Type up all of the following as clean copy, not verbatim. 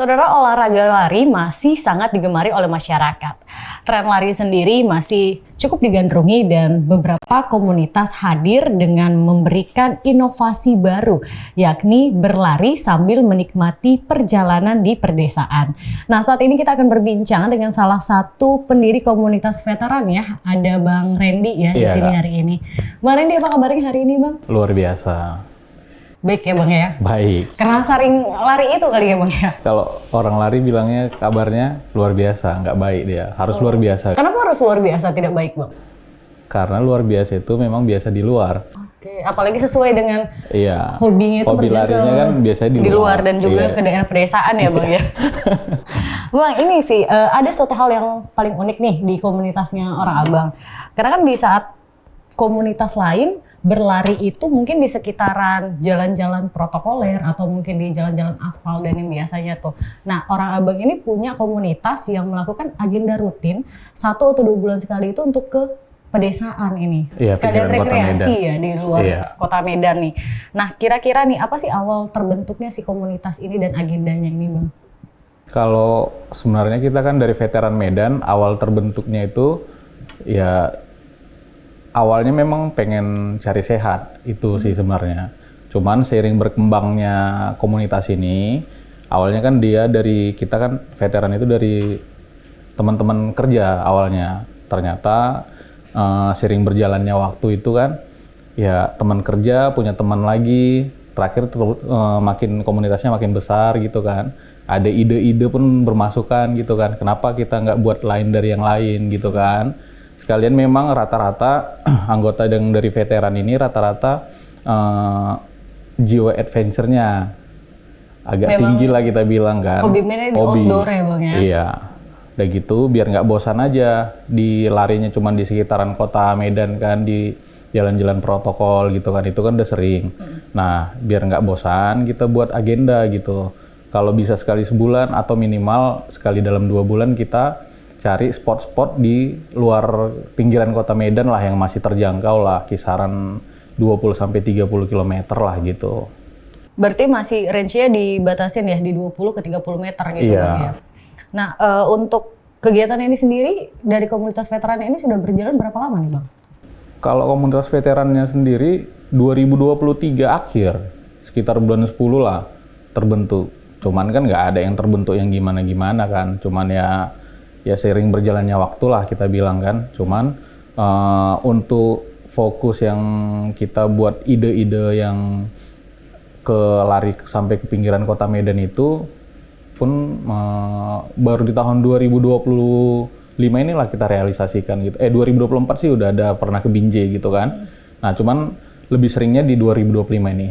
Saudara, olahraga lari masih sangat digemari oleh masyarakat. Tren lari sendiri masih cukup digandrungi dan beberapa komunitas hadir dengan memberikan inovasi baru, yakni berlari sambil menikmati perjalanan di perdesaan. Nah, saat ini kita akan berbincang dengan salah satu pendiri komunitas veteran ya. Ada Bang Randy ya di sini hari ini. Bang Randy, apa kabarnya hari ini, Bang? Luar biasa. Baik ya Bang ya? Baik. Karena sering lari itu kali ya Bang ya? Kalau orang lari bilangnya kabarnya luar biasa, nggak baik dia. Harus luar biasa. Kenapa harus luar biasa, tidak baik Bang? Karena luar biasa itu memang biasa di luar. Oke, apalagi sesuai dengan Iya. hobinya itu Hobi larinya kan biasanya di luar dan juga ke daerah pedesaan ya Bang ya. Bang, ini sih ada suatu hal yang paling unik nih di komunitasnya orang Abang. Karena kan di saat komunitas lain berlari itu mungkin di sekitaran jalan-jalan protokoler atau mungkin di jalan-jalan aspal dan yang biasanya tuh. Nah, orang Abang ini punya komunitas yang melakukan agenda rutin 1 atau 2 bulan sekali itu untuk ke pedesaan ini. Iya, sekalian rekreasi ya di luar kota Medan nih. Nah, kira-kira nih apa sih awal terbentuknya si komunitas ini dan agendanya ini, Bang? Kalau sebenarnya kita kan dari veteran Medan, awal terbentuknya itu ya awalnya memang pengen cari sehat itu sih sebenarnya. Cuman seiring berkembangnya komunitas ini, awalnya kan kita kan veteran itu dari teman-teman kerja awalnya. Ternyata seiring berjalannya waktu itu kan, ya teman kerja punya teman lagi, terakhir makin komunitasnya makin besar gitu kan. Ada ide-ide pun bermasukan gitu kan. Kenapa kita nggak buat lain dari yang lain gitu kan? Sekalian memang rata-rata anggota yang dari veteran ini rata-rata jiwa adventure-nya agak memang tinggi lah kita bilang kan. Hobi outdoor ya Bang ya? Iya, udah gitu biar nggak bosan aja di larinya cuma di sekitaran kota Medan kan, di jalan-jalan protokol gitu kan, itu kan udah sering. Nah, biar nggak bosan kita buat agenda gitu. Kalau bisa sekali sebulan atau minimal sekali dalam 2 bulan kita cari spot-spot di luar pinggiran kota Medan lah yang masih terjangkau lah, kisaran 20-30 km lah gitu. Berarti masih range-nya dibatasin ya di 20 ke 30 meter gitu iya. Bang ya. Nah, untuk kegiatan ini sendiri dari komunitas veteran ini sudah berjalan berapa lama nih Bang? Kalau komunitas veterannya sendiri 2023 akhir, sekitar bulan 10 lah terbentuk. Cuman kan nggak ada yang terbentuk yang gimana-gimana kan, cuman ya seiring berjalannya waktu lah kita bilang kan. Cuman untuk fokus yang kita buat ide-ide yang lari sampai ke pinggiran kota Medan itu pun baru di tahun 2025 inilah kita realisasikan gitu. 2024 sih udah ada pernah ke Binjai gitu kan. Nah cuman lebih seringnya di 2025 ini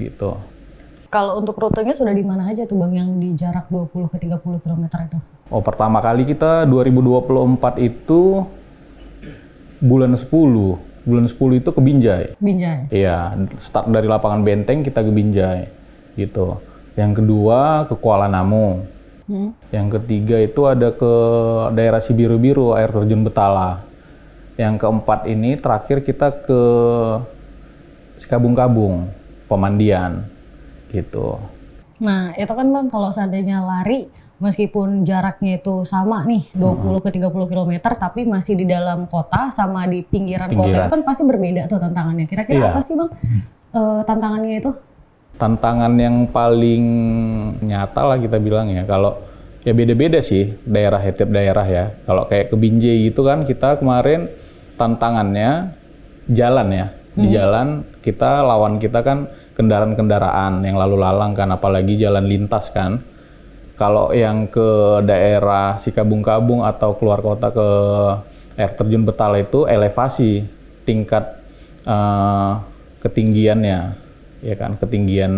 gitu. Kalau untuk rutenya sudah di mana aja tuh Bang yang di jarak 20 ke 30 km itu? Oh, pertama kali kita 2024 itu bulan 10. Bulan 10 itu ke Binjai. Binjai? Iya, start dari lapangan Benteng kita ke Binjai, gitu. Yang kedua ke Kuala Namu. Yang ketiga itu ada ke daerah Sibiru-Biru, air terjun Betala. Yang keempat ini terakhir kita ke Sikabung-Kabung, Pemandian, gitu. Nah, itu kan Bang kalau seandainya lari, meskipun jaraknya itu sama nih 20 ke 30 km tapi masih di dalam kota sama di pinggiran kota itu kan pasti berbeda tuh tantangannya. Kira-kira apa sih Bang tantangannya itu? Tantangan yang paling nyata lah kita bilang ya, kalau ya beda-beda sih tiap daerah ya. Kalau kayak ke Binjai itu kan kita kemarin tantangannya jalan ya. Di jalan lawan kita kan kendaraan-kendaraan yang lalu lalang kan, apalagi jalan lintas kan. Kalau yang ke daerah Sikabung-Kabung atau keluar kota ke air terjun Betala itu elevasi tingkat ketinggiannya, ya kan, ketinggian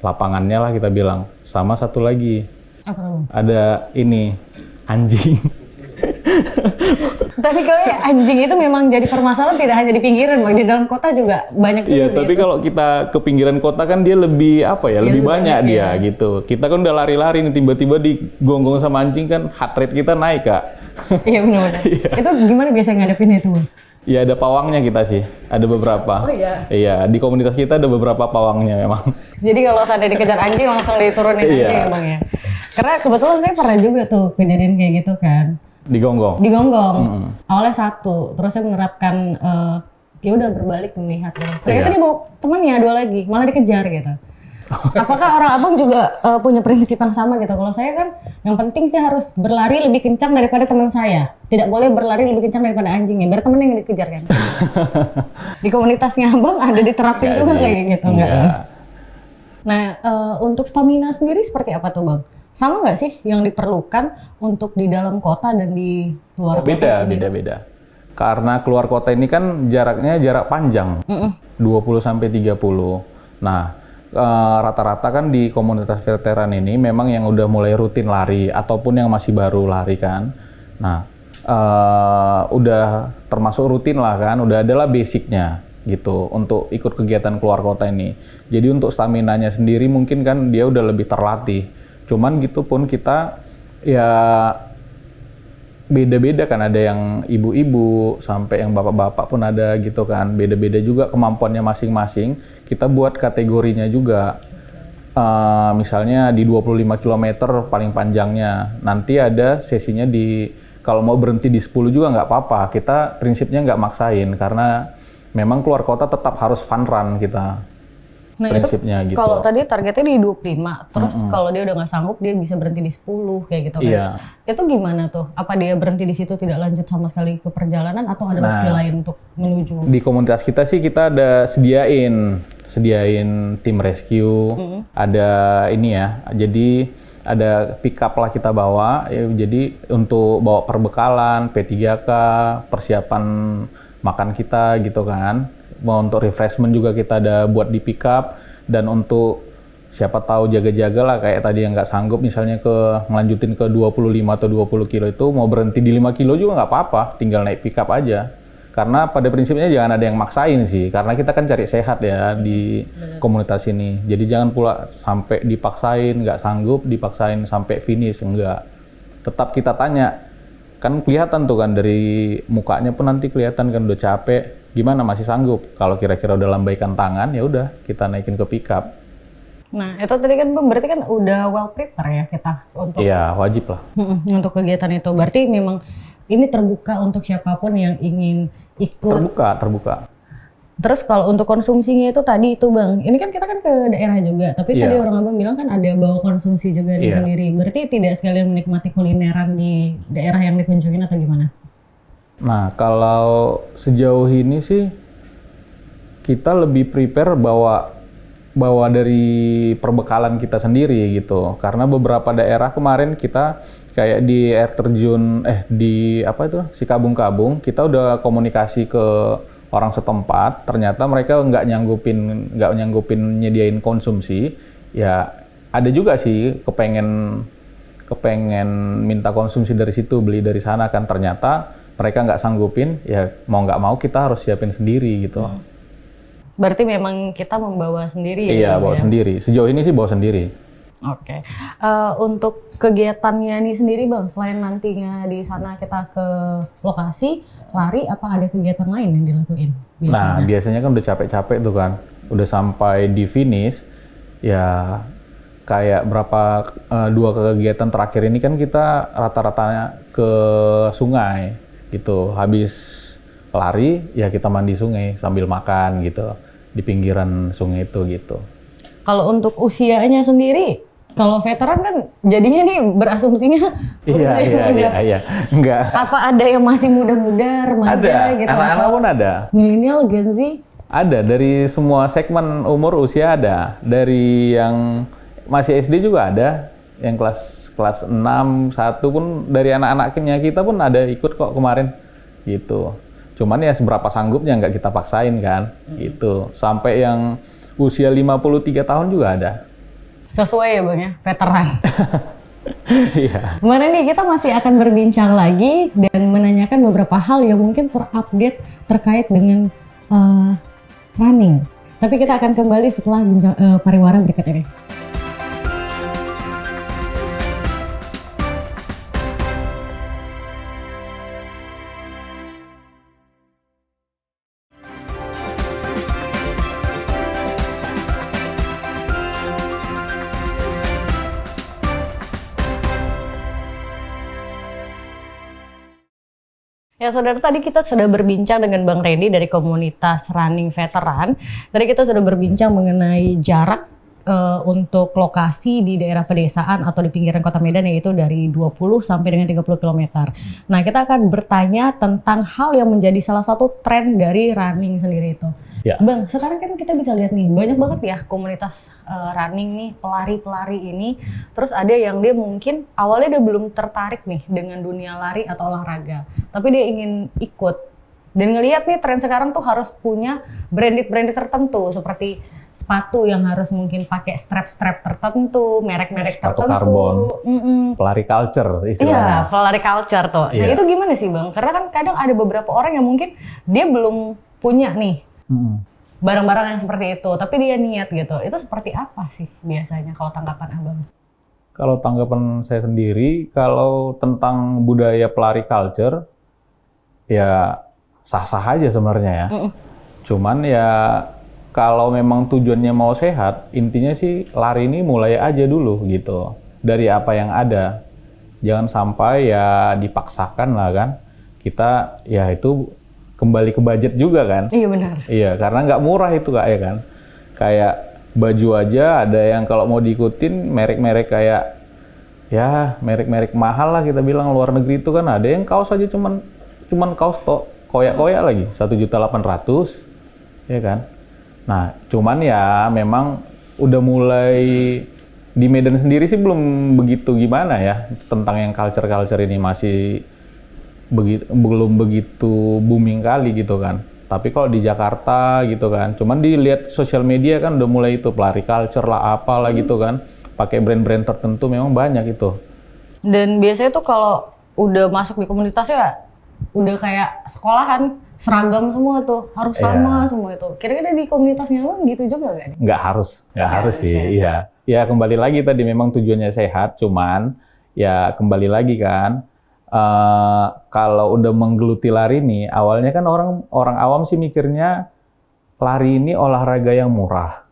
lapangannya lah kita bilang. Sama satu lagi, ada ini anjing. Tapi kalau anjing itu memang jadi permasalahan tidak hanya di pinggiran, Bang, di dalam kota juga banyak juga. Iya, tapi kalau kita ke pinggiran kota kan dia lebih lebih banyak dia gitu. Kita kan udah lari-lari nih tiba-tiba digonggong sama anjing kan heart rate kita naik, Kak. Iya benar-benar. Itu gimana biasanya ngadepin itu, Bang? Ya ada pawangnya kita sih, ada beberapa. Oh iya? Iya, di komunitas kita ada beberapa pawangnya memang. Jadi kalau saya dikejar anjing langsung diturunin Iya. aja ya Bang ya. Karena kebetulan saya pernah juga tuh kejadian kayak gitu kan. Digonggong. Digonggong. Awalnya satu, terus saya menerapkan ya udah berbalik melihat gitu. Ternyata Iya. dia bawa temannya dua lagi, malah dikejar gitu. Apakah orang abang juga punya prinsip yang sama gitu? Kalau saya kan yang penting sih harus berlari lebih kencang daripada teman saya. Tidak boleh berlari lebih kencang daripada anjingnya, biar temennya yang dikejar kan. Di komunitasnya abang ada diterapin juga kayak gitu nggak? Enggak. Nah untuk stamina sendiri seperti apa tuh bang? Sama nggak sih yang diperlukan untuk di dalam kota dan di luar kota? Beda. Karena keluar kota ini kan jaraknya jarak panjang, 20 sampai 30. Nah, rata-rata kan di komunitas veteran ini memang yang udah mulai rutin lari ataupun yang masih baru lari kan. Nah, udah termasuk rutin lah kan, udah adalah basicnya gitu untuk ikut kegiatan keluar kota ini. Jadi untuk staminanya sendiri mungkin kan dia udah lebih terlatih. Cuman gitu pun kita ya beda-beda kan, ada yang ibu-ibu sampai yang bapak-bapak pun ada gitu kan, beda-beda juga kemampuannya masing-masing. Kita buat kategorinya juga, misalnya di 25 km paling panjangnya, nanti ada sesinya di, kalau mau berhenti di 10 juga nggak apa-apa, kita prinsipnya nggak maksain, karena memang keluar kota tetap harus fun run kita. Nah Prinsipnya itu gitu. kalau tadi targetnya di 25, terus kalau dia udah nggak sanggup dia bisa berhenti di 10 kayak gitu kan. Iya. Itu gimana tuh? Apa dia berhenti di situ tidak lanjut sama sekali ke perjalanan atau ada opsi lain untuk menuju? Di komunitas kita sih kita ada sediain tim rescue, ada ini ya, jadi ada pick up lah kita bawa, ya, jadi untuk bawa perbekalan, P3K, persiapan makan kita gitu kan. Mau untuk refreshment juga kita ada buat di pick up, dan untuk siapa tahu jaga-jaga lah kayak tadi yang nggak sanggup misalnya ngelanjutin ke 25 atau 20 kilo itu mau berhenti di 5 kilo juga nggak apa-apa, tinggal naik pick up aja. Karena pada prinsipnya jangan ada yang maksain sih, karena kita kan cari sehat ya di komunitas ini. Jadi jangan pula sampai dipaksain, nggak sanggup dipaksain sampai finish, enggak. Tetap kita tanya, kan kelihatan tuh kan dari mukanya pun nanti kelihatan kan udah capek. Gimana, masih sanggup? Kalau kira-kira udah lambaikan tangan, ya udah kita naikin ke pickup. Nah itu tadi kan berarti kan udah well prepare ya kita untuk Iya, wajib lah. untuk kegiatan itu. Berarti memang ini terbuka untuk siapapun yang ingin ikut. Terbuka. Terus kalau untuk konsumsinya itu tadi itu bang, ini kan kita kan ke daerah juga, tapi tadi orang abang bilang kan ada bawa konsumsi juga di sendiri. Berarti tidak sekalian menikmati kulineran di daerah yang dikunjungin atau gimana? Nah, kalau sejauh ini sih kita lebih prepare bawa dari perbekalan kita sendiri gitu. Karena beberapa daerah kemarin kita kayak di air terjun di apa itu Sikabung-Kabung, kita udah komunikasi ke orang setempat, ternyata mereka nggak nyanggupin nyediain konsumsi. Ya ada juga sih kepengen minta konsumsi dari situ, beli dari sana kan, ternyata mereka nggak sanggupin, ya mau nggak mau kita harus siapin sendiri gitu. Berarti memang kita membawa sendiri ya? Iya, bawa sendiri. Sejauh ini sih bawa sendiri. Oke. Untuk kegiatannya nih sendiri bang, selain nantinya di sana kita ke lokasi lari, apa ada kegiatan lain yang dilakuin biasanya? Nah, biasanya kan udah capek-capek tuh kan, udah sampai di finish, ya kayak dua kegiatan terakhir ini kan kita rata-ratanya ke sungai gitu. Habis lari ya kita mandi sungai sambil makan gitu di pinggiran sungai itu gitu. Kalau untuk usianya sendiri, kalau veteran kan jadinya nih berasumsinya Iya. Enggak. apa ada yang masih muda-muda, remaja Ada, gitu? anak-anak pun ada. Milenial, Gen Z? Ada, dari semua segmen umur usia ada. Dari yang masih SD juga ada, yang kelas 6, 1 pun dari anak-anaknya kita pun ada ikut kok kemarin gitu. Cuman ya seberapa sanggupnya nggak kita paksain kan gitu. Sampai yang usia 53 tahun juga ada. Sesuai ya bang ya, veteran. Iya. Kemarin nih kita masih akan berbincang lagi dan menanyakan beberapa hal yang mungkin terupdate terkait dengan running. Tapi kita akan kembali setelah pariwara berikut ini. Ya saudara, tadi kita sudah berbincang dengan Bang Randy dari komunitas Running Veteran. Tadi kita sudah berbincang mengenai jarak untuk lokasi di daerah pedesaan atau di pinggiran kota Medan, yaitu dari 20 sampai dengan 30 km. Nah, kita akan bertanya tentang hal yang menjadi salah satu tren dari running sendiri itu. Ya. Bang, sekarang kan kita bisa lihat nih, banyak banget ya komunitas running nih, pelari-pelari ini. Terus ada yang dia mungkin awalnya dia belum tertarik nih dengan dunia lari atau olahraga, tapi dia ingin ikut. Dan ngelihat nih tren sekarang tuh harus punya branded tertentu, seperti sepatu yang harus mungkin pakai strap tertentu, merek-merek sepatu tertentu. karbon, pelari culture istilahnya. Iya, pelari culture tuh. Nah Iya. itu gimana sih Bang? Karena kan kadang ada beberapa orang yang mungkin dia belum punya nih barang-barang yang seperti itu, tapi dia niat gitu. Itu seperti apa sih biasanya kalau tanggapan Abang? Kalau tanggapan saya sendiri, kalau tentang budaya pelari culture, ya sah-sah aja sebenarnya ya. Cuman ya kalau memang tujuannya mau sehat, intinya sih lari ini mulai aja dulu gitu. Dari apa yang ada. Jangan sampai ya dipaksakan lah kan. Kita ya itu kembali ke budget juga kan. Iya benar. Iya, karena nggak murah itu Kak ya kan. Kayak baju aja ada yang kalau mau diikutin merek-merek kayak ya merek-merek mahal lah kita bilang luar negeri itu kan ada yang kaos aja cuman kaos koyak-koyak lagi 1.800.000 ya kan. Nah, cuman ya memang udah mulai di Medan sendiri sih belum begitu gimana ya tentang yang culture ini masih belum begitu booming kali gitu kan. Tapi kalau di Jakarta gitu kan, cuman dilihat sosial media kan udah mulai itu pelari culture lah apalah gitu kan, pakai brand-brand tertentu memang banyak itu. Dan biasanya tuh kalau udah masuk di komunitasnya udah kayak sekolahan, seragam semua tuh, harus sama semua itu. Kira-kira di komunitasnya lo gitu juga nggak nih? Nggak harus sih, iya. Ya kembali lagi tadi memang tujuannya sehat, cuman ya kembali lagi kan, kalau udah menggeluti lari nih, awalnya kan orang awam sih mikirnya lari ini olahraga yang murah.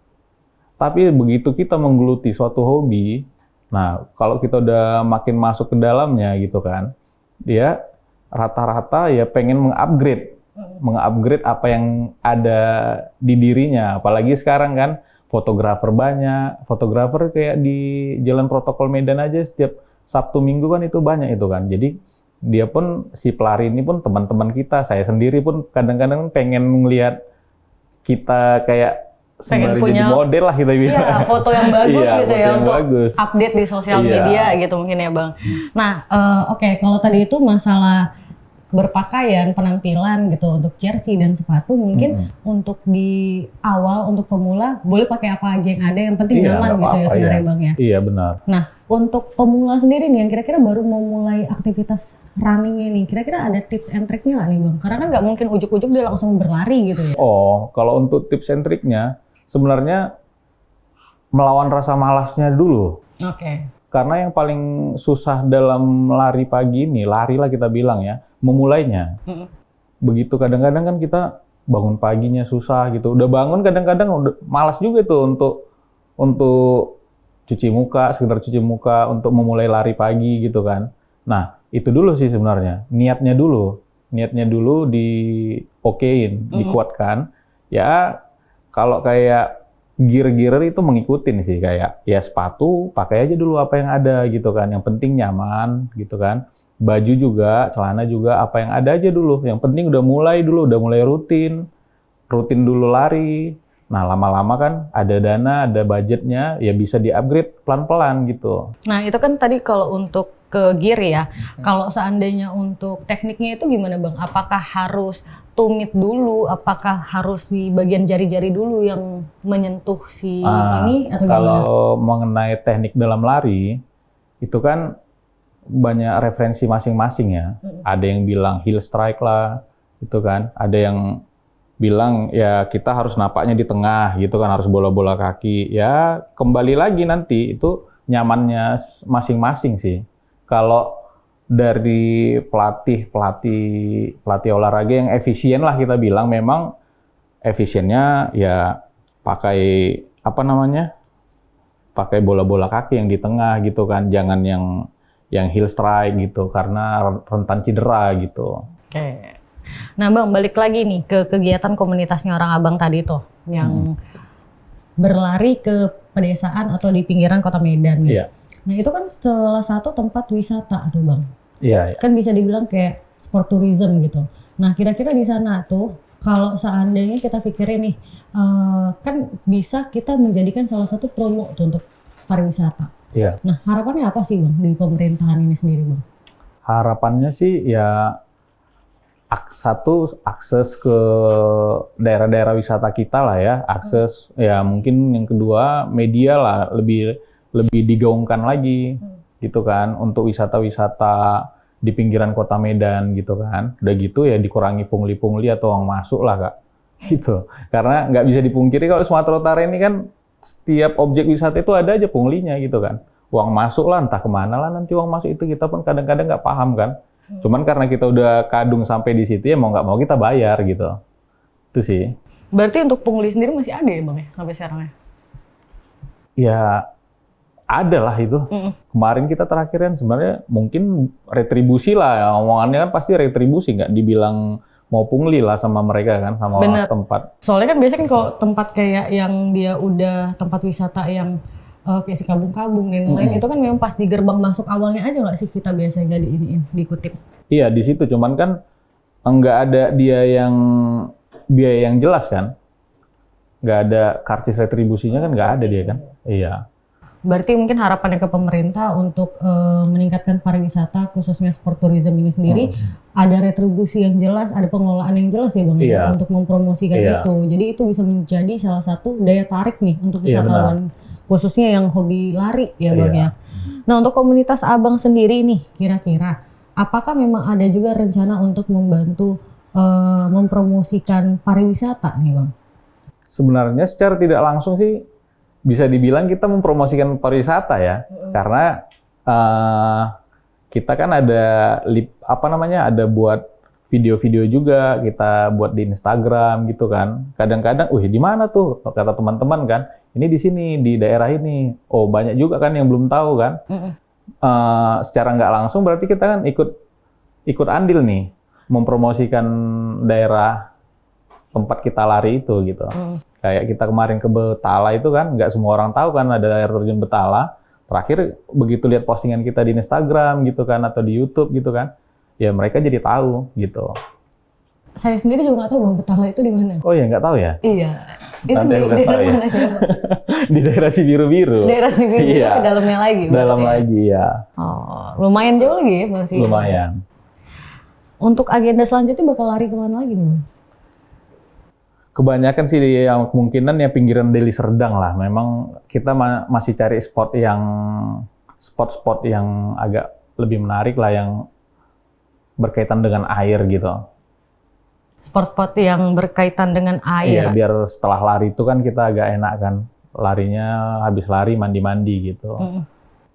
Tapi begitu kita menggeluti suatu hobi, nah kalau kita udah makin masuk ke dalamnya gitu kan, dia rata-rata ya pengen mengupgrade apa yang ada di dirinya. Apalagi sekarang kan fotografer banyak, fotografer kayak di Jalan Protokol Medan aja setiap Sabtu Minggu kan itu banyak itu kan. Jadi dia pun si pelari ini pun teman-teman kita, saya sendiri pun kadang-kadang pengen ngelihat kita kayak sembari jadi model lah kita bilang. Iya, foto yang bagus gitu ya untuk update di sosial media gitu mungkin ya Bang. Nah, oke, kalau tadi itu masalah berpakaian, penampilan gitu untuk jersey dan sepatu mungkin untuk di awal untuk pemula boleh pakai apa aja yang ada, yang penting nyaman gitu ya sebenarnya Bang ya. Iya benar. Nah, untuk pemula sendiri nih yang kira-kira baru mau mulai aktivitas running ini, kira-kira ada tips and triknya nggak nih Bang? Karena kan nggak mungkin ujuk-ujuk dia langsung berlari gitu ya. Oh, kalau untuk tips and triknya sebenarnya melawan rasa malasnya dulu. Oke. Karena yang paling susah dalam lari pagi ini, lari lah kita bilang ya, memulainya. Begitu kadang-kadang kan kita bangun paginya susah gitu. Udah bangun kadang-kadang udah malas juga tuh untuk cuci muka, sekedar cuci muka, untuk memulai lari pagi gitu kan. Nah, itu dulu sih sebenarnya. Niatnya dulu di-okein, dikuatkan. Ya, kalau kayak gear itu mengikutin sih, kayak ya sepatu pakai aja dulu apa yang ada gitu kan, yang penting nyaman gitu kan, baju juga, celana juga apa yang ada aja dulu, yang penting udah mulai rutin dulu lari. Nah lama-lama kan ada dana, ada budgetnya, ya bisa di-upgrade pelan-pelan gitu. Nah itu kan tadi kalau untuk ke gear ya, kalau seandainya untuk tekniknya itu gimana Bang? Apakah harus tumit dulu, apakah harus di bagian jari-jari dulu yang menyentuh si ini atau kalau mengenai teknik dalam lari itu kan banyak referensi masing-masing ya. Ada yang bilang heel strike lah, itu kan. Ada yang bilang ya kita harus napaknya di tengah gitu kan, harus bola-bola kaki. Ya kembali lagi nanti itu nyamannya masing-masing sih. Kalau dari pelatih olahraga yang efisien lah kita bilang, memang efisiennya ya pakai pakai bola-bola kaki yang di tengah gitu kan, jangan yang heel strike gitu karena rentan cedera gitu. Oke. Nah Bang, balik lagi nih ke kegiatan komunitasnya orang Abang tadi tuh, yang berlari ke pedesaan atau di pinggiran kota Medan nih. Iya. Nah itu kan salah satu tempat wisata tuh Bang. Iya. Kan bisa dibilang kayak sport tourism gitu. Nah kira-kira di sana tuh, kalau seandainya kita pikirin nih, kan bisa kita menjadikan salah satu promo tuh untuk pariwisata. Iya. Nah harapannya apa sih Bang di pemerintahan ini sendiri Bang? Harapannya sih ya satu, akses ke daerah-daerah wisata kita lah ya, akses ya, mungkin yang kedua media lah lebih digaungkan lagi gitu kan untuk wisata-wisata di pinggiran kota Medan gitu kan. Udah gitu ya dikurangi pungli-pungli atau uang masuk lah Kak gitu, karena nggak bisa dipungkiri kalau Sumatera Utara ini kan setiap objek wisata itu ada aja punglinya gitu kan. Uang masuk lah, entah kemana lah nanti uang masuk itu, kita pun kadang-kadang nggak paham kan. Cuman karena kita udah kadung sampai di situ ya mau nggak mau kita bayar gitu. Itu sih. Berarti untuk pungli sendiri masih ada ya Bang ya sampai sekarang ya? Ya ada lah itu. Kemarin kita terakhir kan sebenarnya mungkin retribusi lah ya. Omongannya kan pasti retribusi, nggak dibilang mau pungli lah sama mereka kan, sama orang setempat. Soalnya kan biasanya kan kalau tempat kayak yang dia udah tempat wisata yang kayak si kabung-kabung dan lain itu kan memang pas di gerbang masuk awalnya aja nggak sih kita biasanya nggak diiniin, dikutip. Iya di situ, cuman kan nggak ada dia yang biaya yang jelas kan, nggak ada karcis retribusinya kan, nggak ada dia kan. Iya. Berarti mungkin harapannya ke pemerintah untuk meningkatkan pariwisata khususnya sport tourism ini sendiri ada retribusi yang jelas, ada pengelolaan yang jelas ya Bang ya, untuk mempromosikan itu. Jadi itu bisa menjadi salah satu daya tarik nih untuk wisatawan. Khususnya yang hobi lari ya Bang ya. Nah untuk komunitas Abang sendiri nih kira-kira apakah memang ada juga rencana untuk membantu mempromosikan pariwisata nih Bang? Sebenarnya secara tidak langsung sih bisa dibilang kita mempromosikan pariwisata ya. Karena kita kan ada ada buat video-video juga kita buat di Instagram gitu kan. Kadang-kadang, di mana tuh kata teman-teman kan? Ini di sini, di daerah ini. Oh, banyak juga kan yang belum tahu kan. Secara nggak langsung berarti kita kan ikut andil nih mempromosikan daerah tempat kita lari itu gitu. Kayak kita kemarin ke Betala itu kan, nggak semua orang tahu kan ada air terjun Betala. Terakhir begitu lihat postingan kita di Instagram gitu kan, atau di YouTube gitu kan, ya mereka jadi tahu gitu. Saya sendiri juga nggak tahu Bang Betala itu di mana. Oh ya, nggak tahu ya? Iya. Nanti aku kasih tahu ya. Di daerah si biru-biru. Daerah si biru-biru ke dalamnya lagi. Dalam lagi ya. Oh, lumayan jauh lagi ya berarti. Lumayan. Untuk agenda selanjutnya bakal lari kemana lagi nih Bang? Kebanyakan sih yang kemungkinan ya pinggiran Deli Serdang lah. Memang kita masih cari spot yang agak lebih menarik lah, yang berkaitan dengan air gitu. Spot-spot yang berkaitan dengan air. Iya, biar setelah lari itu kan kita agak enak kan. Larinya habis lari mandi-mandi gitu.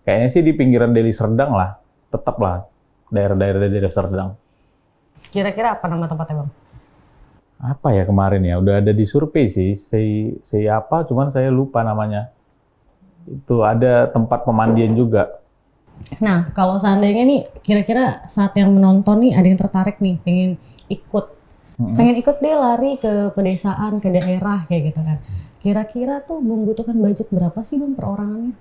Kayaknya sih di pinggiran Deli Serdang lah. Tetap lah daerah-daerah Deli Serdang. Kira-kira apa nama tempatnya Bang? Apa ya kemarin ya? Udah ada di survei sih. Saya apa, cuman saya lupa namanya. Itu ada tempat pemandian juga. Nah, kalau seandainya nih kira-kira saat yang menonton nih ada yang tertarik nih pengen ikut deh lari ke pedesaan, ke daerah kayak gitu kan. Kira-kira tuh membutuhkan budget berapa sih Bang per orangannya?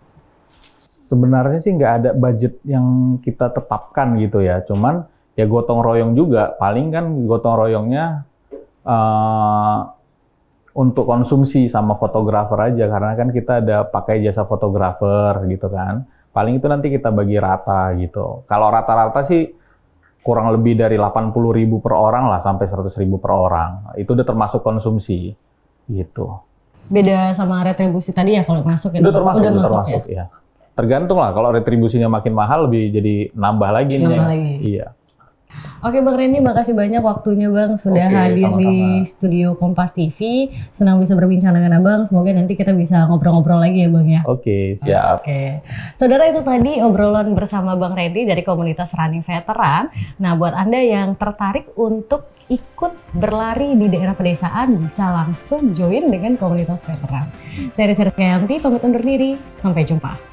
Sebenarnya sih nggak ada budget yang kita tetapkan gitu ya. Cuman ya gotong royong juga. Paling kan gotong royongnya untuk konsumsi sama fotografer aja. Karena kan kita ada pakai jasa fotografer gitu kan. Paling itu nanti kita bagi rata gitu. Kalau rata-rata sih kurang lebih dari 80.000 per orang lah sampai 100.000 per orang. Itu udah termasuk konsumsi gitu. Beda sama retribusi tadi ya kalau masuk ya? Udah termasuk ya. Tergantung lah, kalau retribusinya makin mahal lebih jadi nambah lagi nih. Iya. Oke Bang Randy, makasih banyak waktunya Bang sudah hadir sama-sama di studio Kompas TV. Senang bisa berbincang dengan Abang. Semoga nanti kita bisa ngobrol-ngobrol lagi ya Bang ya. Oke, siap. Oke. Saudara, itu tadi obrolan bersama Bang Randy dari komunitas Running Veteran. Nah, buat Anda yang tertarik untuk ikut berlari di daerah pedesaan bisa langsung join dengan komunitas veteran. Saya Rizky Yanti, pamit undur diri. Sampai jumpa.